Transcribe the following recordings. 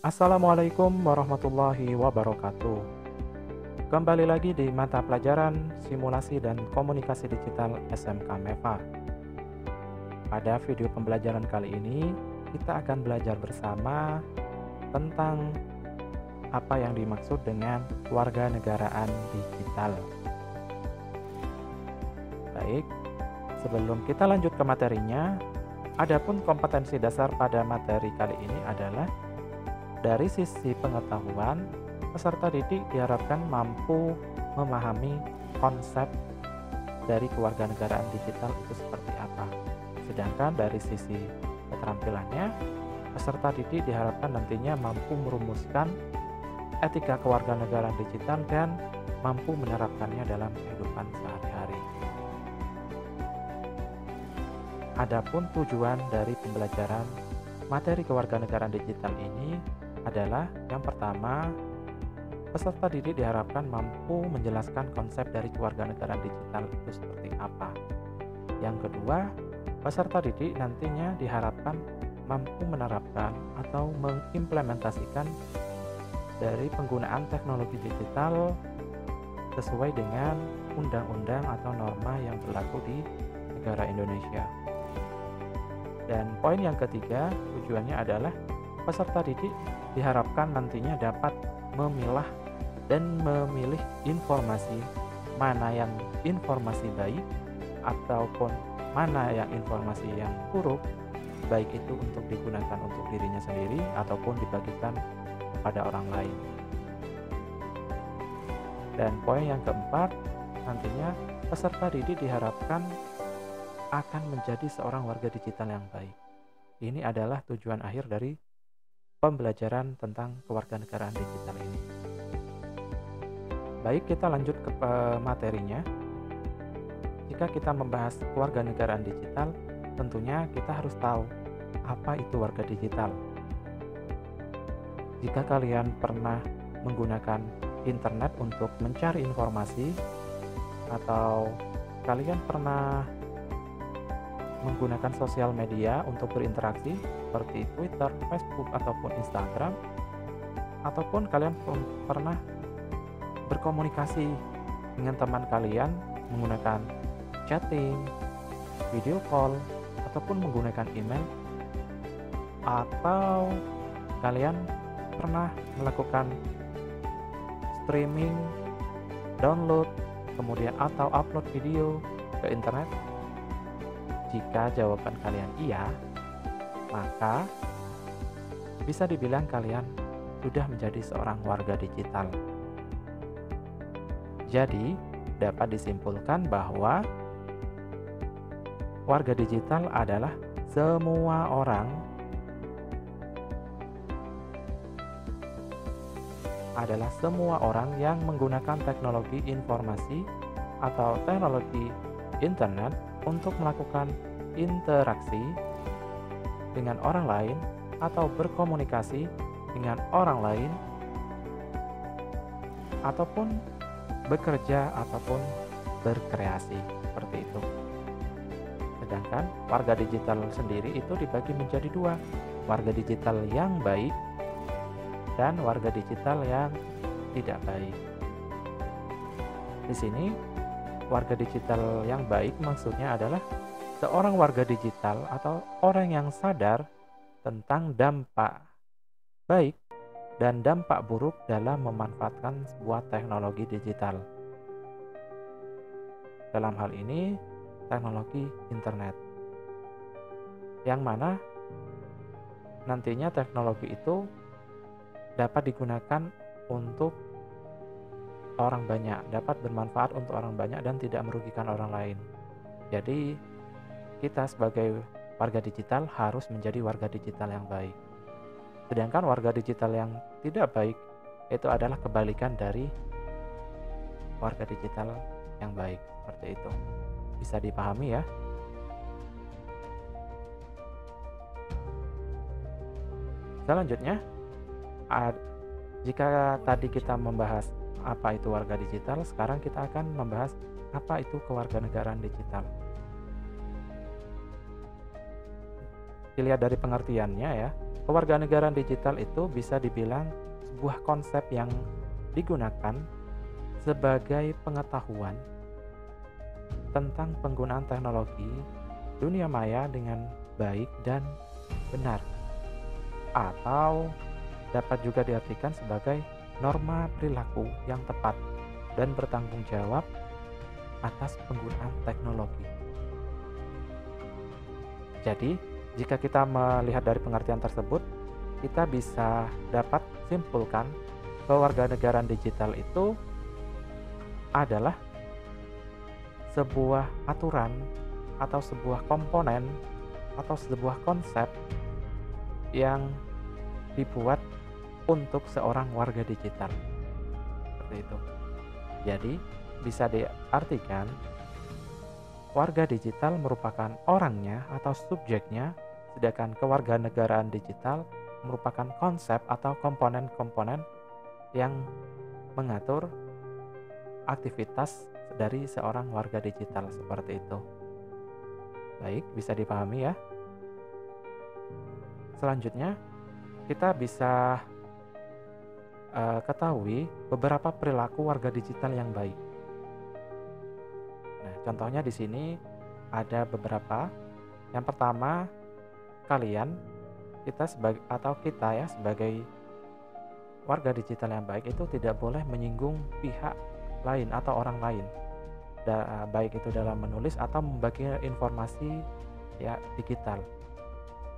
Assalamualaikum warahmatullahi wabarakatuh. Kembali lagi di mata pelajaran Simulasi dan Komunikasi Digital SMK MEPA. Pada video pembelajaran kali ini, kita akan belajar bersama tentang apa yang dimaksud dengan kewarganegaraan digital. Baik, sebelum kita lanjut ke materinya, adapun kompetensi dasar pada materi kali ini adalah dari sisi pengetahuan, peserta didik diharapkan mampu memahami konsep dari kewarganegaraan digital itu seperti apa. Sedangkan dari sisi keterampilannya, peserta didik diharapkan nantinya mampu merumuskan etika kewarganegaraan digital dan mampu menerapkannya dalam kehidupan sehari-hari. Adapun tujuan dari pembelajaran materi kewarganegaraan digital ini adalah yang pertama, peserta didik diharapkan mampu menjelaskan konsep dari kewarganegaraan digital itu seperti apa. Yang kedua, peserta didik nantinya diharapkan mampu menerapkan atau mengimplementasikan dari penggunaan teknologi digital sesuai dengan undang-undang atau norma yang berlaku di negara Indonesia. Dan poin yang ketiga, tujuannya adalah peserta didik diharapkan nantinya dapat memilah dan memilih informasi mana yang informasi baik ataupun mana yang informasi yang buruk, baik itu untuk digunakan untuk dirinya sendiri ataupun dibagikan kepada orang lain. Dan poin yang keempat, nantinya peserta didik diharapkan akan menjadi seorang warga digital yang baik. Ini adalah tujuan akhir dari pembelajaran tentang kewarganegaraan digital ini. Baik, kita lanjut ke materinya. Jika kita membahas kewarganegaraan digital, tentunya kita harus tahu apa itu warga digital. Jika kalian pernah menggunakan internet untuk mencari informasi, atau kalian pernah menggunakan sosial media untuk berinteraksi seperti Twitter, Facebook, ataupun Instagram, ataupun kalian pernah berkomunikasi dengan teman kalian menggunakan chatting, video call, ataupun menggunakan email, atau kalian pernah melakukan streaming, download, kemudian atau upload video ke internet. Jika jawaban kalian iya, maka bisa dibilang kalian sudah menjadi seorang warga digital. Jadi, dapat disimpulkan bahwa warga digital adalah semua orang yang menggunakan teknologi informasi atau teknologi internet untuk melakukan interaksi dengan orang lain atau berkomunikasi dengan orang lain, ataupun bekerja ataupun berkreasi seperti itu. Sedangkan warga digital sendiri itu dibagi menjadi dua, warga digital yang baik dan warga digital yang tidak baik. Di sini warga digital yang baik maksudnya adalah seorang warga digital atau orang yang sadar tentang dampak baik dan dampak buruk dalam memanfaatkan sebuah teknologi digital. Dalam hal ini, teknologi internet. Yang mana nantinya teknologi itu dapat digunakan untuk orang banyak, dapat bermanfaat untuk orang banyak dan tidak merugikan orang lain. Jadi, kita sebagai warga digital harus menjadi warga digital yang baik. Sedangkan warga digital yang tidak baik itu adalah kebalikan dari warga digital yang baik. Seperti itu. Bisa dipahami ya? Selanjutnya, jika tadi kita membahas apa itu warga digital, sekarang kita akan membahas apa itu kewarganegaraan digital. dilihat dari pengertiannya ya, kewarganegaraan digital itu bisa dibilang sebuah konsep yang digunakan sebagai pengetahuan tentang penggunaan teknologi dunia maya dengan baik dan benar, atau dapat juga diartikan sebagai norma perilaku yang tepat dan bertanggung jawab atas penggunaan teknologi. Jadi, jika kita melihat dari pengertian tersebut, kita bisa dapat simpulkan kewarganegaraan digital itu adalah sebuah aturan atau sebuah komponen atau sebuah konsep yang dibuat untuk seorang warga digital. Seperti itu. Jadi, bisa diartikan warga digital merupakan orangnya atau subjeknya, sedangkan kewarganegaraan digital merupakan konsep atau komponen-komponen yang mengatur aktivitas dari seorang warga digital seperti itu. Baik, bisa dipahami ya. Selanjutnya, kita bisa ketahui beberapa perilaku warga digital yang baik. Nah, contohnya di sini ada beberapa. Yang pertama, kita ya sebagai warga digital yang baik itu tidak boleh menyinggung pihak lain atau orang lain, baik itu dalam menulis atau membagi informasi ya digital.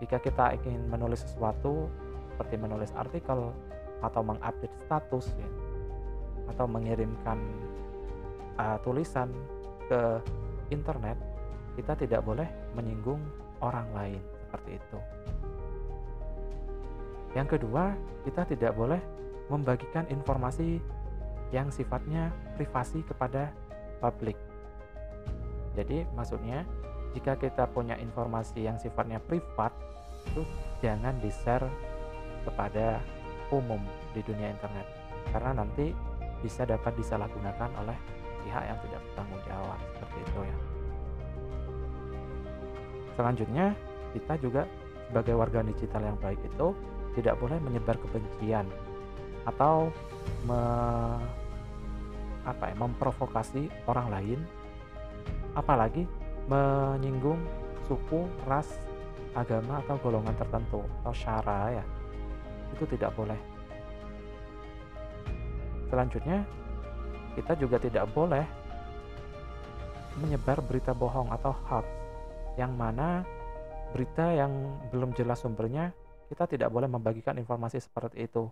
Jika kita ingin menulis sesuatu seperti menulis artikel atau mengupdate status ya, atau mengirimkan tulisan ke internet, kita tidak boleh menyinggung orang lain seperti itu. Yang kedua, kita tidak boleh membagikan informasi yang sifatnya privasi kepada publik. Jadi maksudnya, jika kita punya informasi yang sifatnya privat, itu jangan di-share kepada umum di dunia internet, karena nanti bisa dapat disalahgunakan oleh pihak yang tidak bertanggung jawab seperti itu ya. Selanjutnya, kita juga sebagai warga digital yang baik itu tidak boleh menyebar kebencian atau memprovokasi orang lain, apalagi menyinggung suku, ras, agama atau golongan tertentu atau syara ya. Itu tidak boleh. Selanjutnya, kita juga tidak boleh menyebar berita bohong atau hoax, yang mana berita yang belum jelas sumbernya, kita tidak boleh membagikan informasi seperti itu,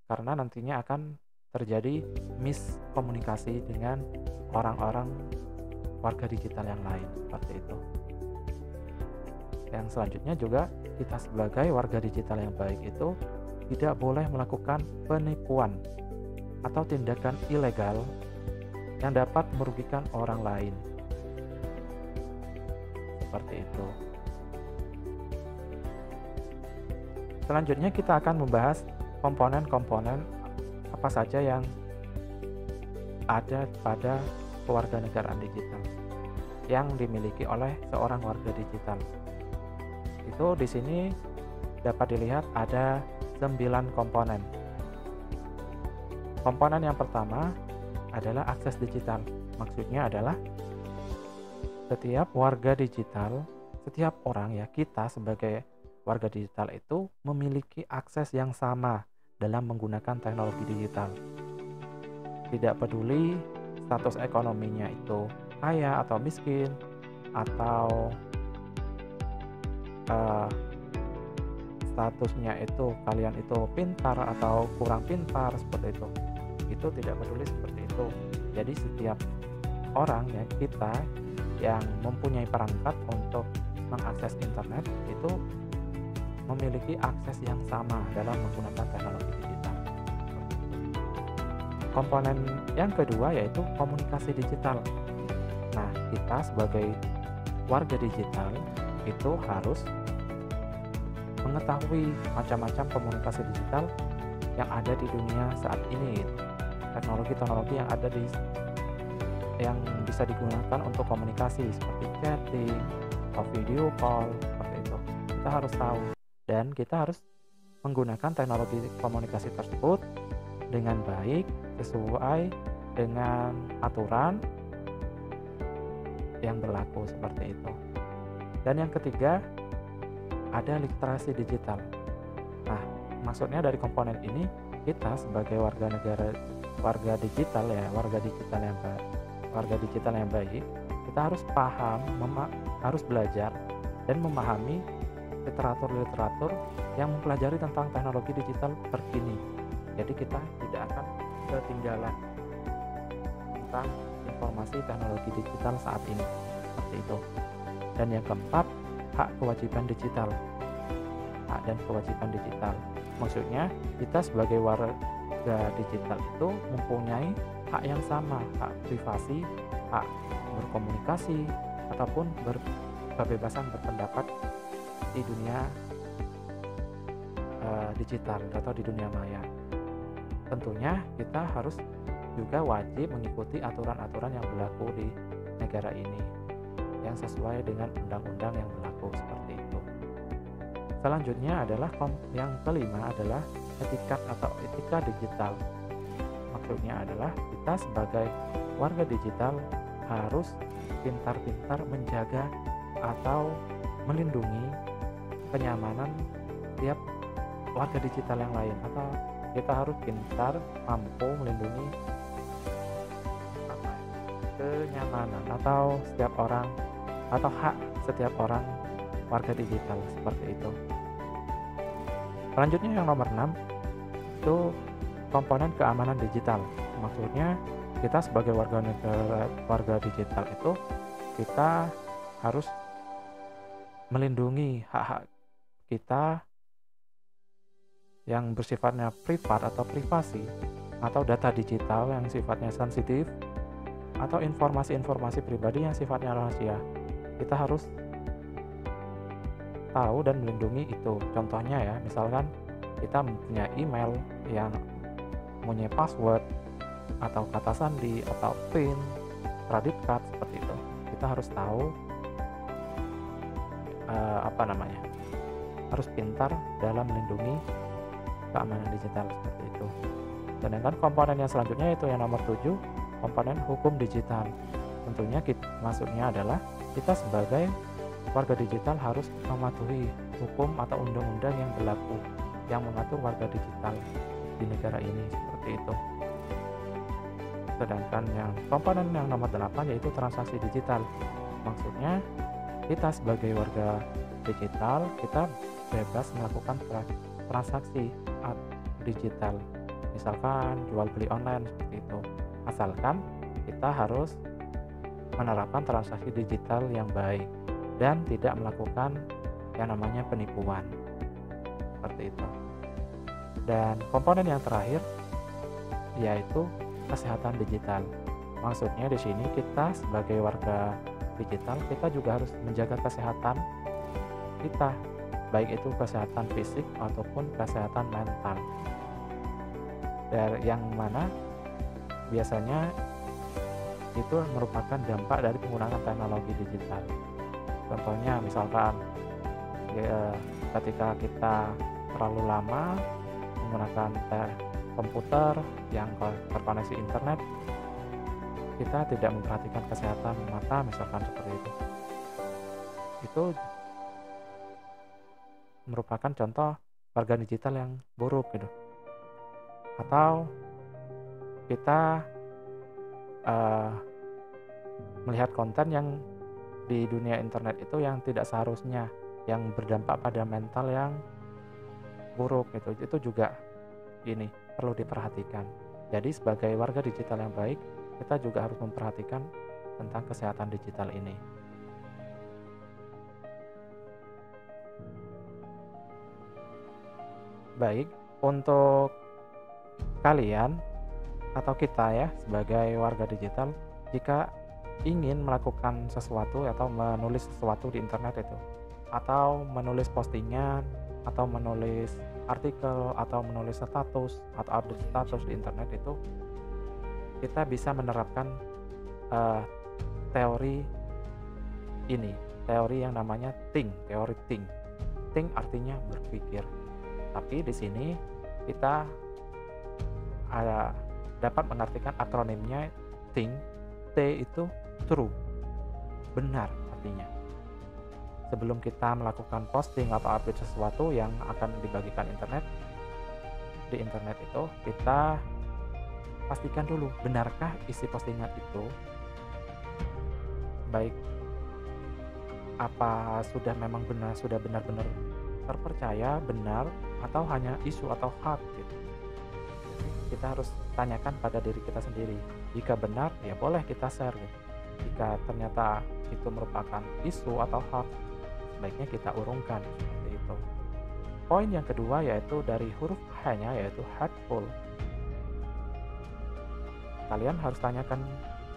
karena nantinya akan terjadi miskomunikasi dengan orang-orang warga digital yang lain seperti itu. Yang selanjutnya juga, kita sebagai warga digital yang baik itu tidak boleh melakukan penipuan atau tindakan ilegal yang dapat merugikan orang lain. Seperti itu. Selanjutnya kita akan membahas komponen-komponen apa saja yang ada pada kewarganegaraan digital yang dimiliki oleh seorang warga digital. Itu di sini dapat dilihat ada 9 komponen. Komponen yang pertama adalah akses digital. Maksudnya adalah setiap warga digital, setiap orang ya, kita sebagai warga digital itu memiliki akses yang sama dalam menggunakan teknologi digital. Tidak peduli status ekonominya itu kaya atau miskin, atau statusnya itu kalian itu pintar atau kurang pintar seperti itu tidak peduli seperti itu. Jadi setiap orang ya, kita yang mempunyai perangkat untuk mengakses internet itu memiliki akses yang sama dalam menggunakan teknologi digital. Komponen yang kedua yaitu komunikasi digital. Nah, kita sebagai warga digital itu harus mengetahui macam-macam komunikasi digital yang ada di dunia saat ini. Teknologi-teknologi yang bisa digunakan untuk komunikasi seperti chatting atau video call kita harus tahu, dan kita harus menggunakan teknologi komunikasi tersebut dengan baik sesuai dengan aturan yang berlaku seperti itu. Dan yang ketiga, ada literasi digital. Nah, maksudnya dari komponen ini kita sebagai warga digital yang baik, kita harus paham, harus belajar dan memahami literatur yang mempelajari tentang teknologi digital terkini. Jadi kita tidak akan ketinggalan tentang informasi teknologi digital saat ini, seperti itu. Dan yang keempat, hak dan kewajiban digital. Maksudnya kita sebagai warga digital itu mempunyai hak yang sama, hak privasi, hak berkomunikasi, ataupun kebebasan berpendapat di dunia digital atau di dunia maya. Tentunya kita harus juga wajib mengikuti aturan-aturan yang berlaku di negara ini yang sesuai dengan undang-undang yang berlaku, seperti itu. Selanjutnya adalah yang kelima adalah etikat atau etika digital. Maksudnya adalah kita sebagai warga digital harus pintar-pintar menjaga atau melindungi kenyamanan tiap warga digital yang lain, atau kita harus pintar mampu melindungi kenyamanan atau setiap orang atau hak setiap orang warga digital, seperti itu. Selanjutnya yang nomor 6 itu komponen keamanan digital. Maksudnya kita sebagai warga digital itu kita harus melindungi hak-hak kita yang bersifatnya privat atau privasi, atau data digital yang sifatnya sensitif, atau informasi-informasi pribadi yang sifatnya rahasia. Kita harus tahu dan melindungi itu. Contohnya ya, misalkan kita punya email yang mempunyai password atau kata sandi atau PIN, credit card, seperti itu. Kita harus tahu harus pintar dalam melindungi keamanan digital, seperti itu. Sedangkan komponen yang selanjutnya itu yang nomor 7, komponen hukum digital. Tentunya maksudnya adalah kita sebagai warga digital harus mematuhi hukum atau undang-undang yang berlaku yang mengatur warga digital di negara ini, seperti itu. Sedangkan yang komponen yang nomor 8 yaitu transaksi digital. Maksudnya kita sebagai warga digital kita bebas melakukan transaksi digital, misalkan jual beli online, seperti itu, asalkan kita harus menerapkan transaksi digital yang baik dan tidak melakukan yang namanya penipuan, seperti itu. Dan komponen yang terakhir yaitu kesehatan digital. Maksudnya di sini kita sebagai warga digital kita juga harus menjaga kesehatan kita, baik itu kesehatan fisik ataupun kesehatan mental. Dari yang mana biasanya itu merupakan dampak dari penggunaan teknologi digital. Contohnya misalkan ketika kita terlalu lama menggunakan komputer yang terkoneksi internet, kita tidak memperhatikan kesehatan mata, misalkan seperti itu. Itu merupakan contoh warga digital yang buruk gitu. Atau kita melihat konten yang di dunia internet itu yang tidak seharusnya, yang berdampak pada mental yang buruk gitu. Itu juga ini perlu diperhatikan. Jadi sebagai warga digital yang baik, kita juga harus memperhatikan tentang kesehatan digital ini. Baik, untuk kalian atau kita ya sebagai warga digital, jika ingin melakukan sesuatu atau menulis sesuatu di internet itu, atau menulis postingan, atau menulis artikel, atau menulis status atau update status di internet itu, kita bisa menerapkan teori yang namanya teori think. think artinya berpikir. Tapi di sini kita dapat mengartikan akronimnya think. T itu true, benar artinya. Sebelum kita melakukan posting atau update sesuatu yang akan dibagikan di internet itu, kita pastikan dulu benarkah isi postingan itu, baik apa sudah memang sudah benar-benar terpercaya, benar, atau hanya isu atau hoax gitu. Jadi kita harus tanyakan pada diri kita sendiri. Jika benar, ya boleh kita share gitu. Jika ternyata itu merupakan isu atau hoax, sebaiknya kita urungkan seperti itu. Poin yang kedua yaitu dari huruf H-nya, yaitu hurtful. Kalian harus tanyakan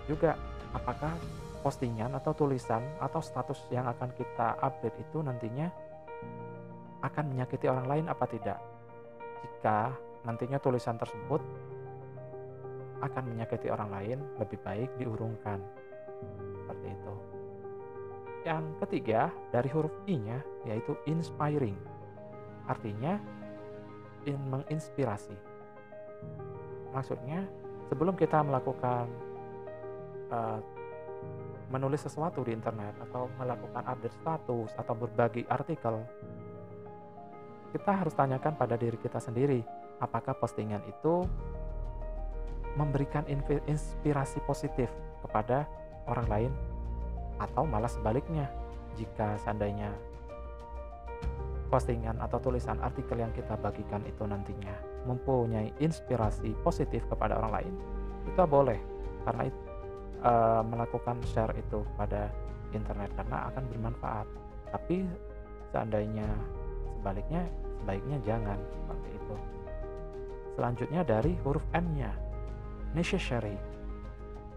juga apakah postingan atau tulisan atau status yang akan kita update itu nantinya akan menyakiti orang lain apa tidak. Jika nantinya tulisan tersebut akan menyakiti orang lain, lebih baik diurungkan. Seperti itu. Yang ketiga, dari huruf I-nya, yaitu inspiring. Artinya menginspirasi. Maksudnya, sebelum kita melakukan menulis sesuatu di internet atau melakukan update status atau berbagi artikel, kita harus tanyakan pada diri kita sendiri, apakah postingan itu memberikan inspirasi positif kepada orang lain, atau malah sebaliknya. Jika seandainya postingan atau tulisan artikel yang kita bagikan itu nantinya mempunyai inspirasi positif kepada orang lain, kita boleh karena melakukan share itu pada internet karena akan bermanfaat. Tapi seandainya sebaiknya jangan seperti itu. Selanjutnya dari huruf N-nya, necessary.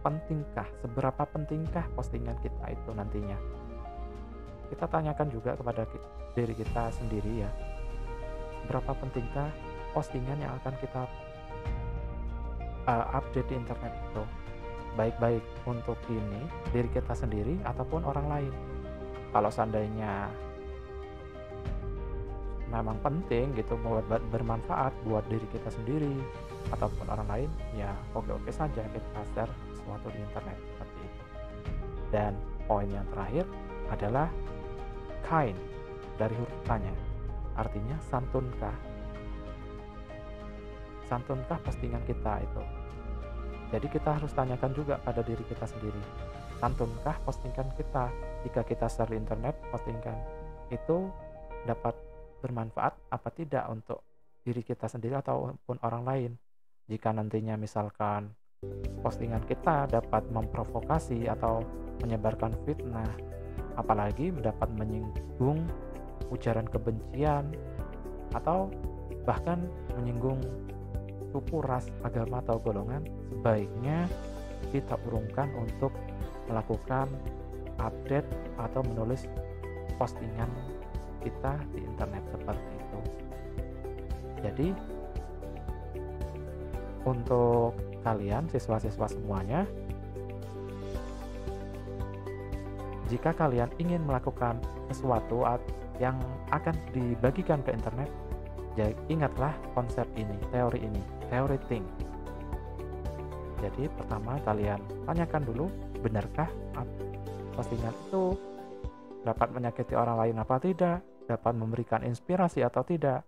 Pentingkah, seberapa pentingkah postingan kita itu nantinya? Kita tanyakan juga kepada diri kita sendiri ya, berapa pentingkah postingan yang akan kita update di internet itu, baik-baik untuk diri kita sendiri ataupun orang lain. Kalau seandainya memang penting gitu, bermanfaat buat diri kita sendiri ataupun orang lain, ya oke-oke saja kita share sesuatu di internet seperti itu. Dan poin yang terakhir adalah kind, dari huruf K-nya, artinya santunkah postingan kita itu. Jadi kita harus tanyakan juga pada diri kita sendiri, santunkah postingan kita? Jika kita share di internet, postingan itu dapat bermanfaat apa tidak untuk diri kita sendiri ataupun orang lain. Jika nantinya misalkan postingan kita dapat memprovokasi atau menyebarkan fitnah, apalagi dapat menyinggung ujaran kebencian atau bahkan menyinggung suku, ras, agama, atau golongan, sebaiknya kita urungkan untuk melakukan update atau menulis postingan kita di internet seperti itu. Jadi untuk kalian siswa-siswa semuanya, jika kalian ingin melakukan sesuatu yang akan dibagikan ke internet, ingatlah konsep ini, teori think. Jadi pertama kalian tanyakan dulu, benarkah postingan itu dapat menyakiti orang lain apa tidak, dapat memberikan inspirasi atau tidak,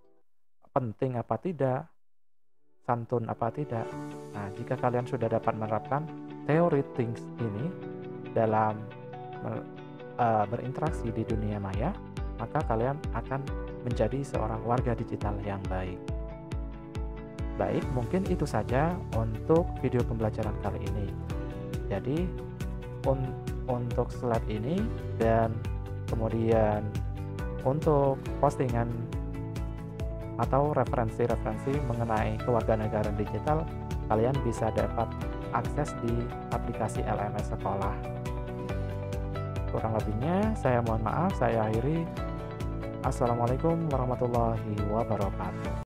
penting apa tidak, santun apa tidak. Nah, jika kalian sudah dapat menerapkan teori think ini dalam berinteraksi di dunia maya, maka kalian akan menjadi seorang warga digital yang baik. Baik, mungkin itu saja untuk video pembelajaran kali ini. Jadi untuk slide ini dan kemudian untuk postingan atau referensi-referensi mengenai kewarganegaraan digital, kalian bisa dapat akses di aplikasi LMS Sekolah. Kurang lebihnya saya mohon maaf, saya akhiri. Assalamualaikum warahmatullahi wabarakatuh.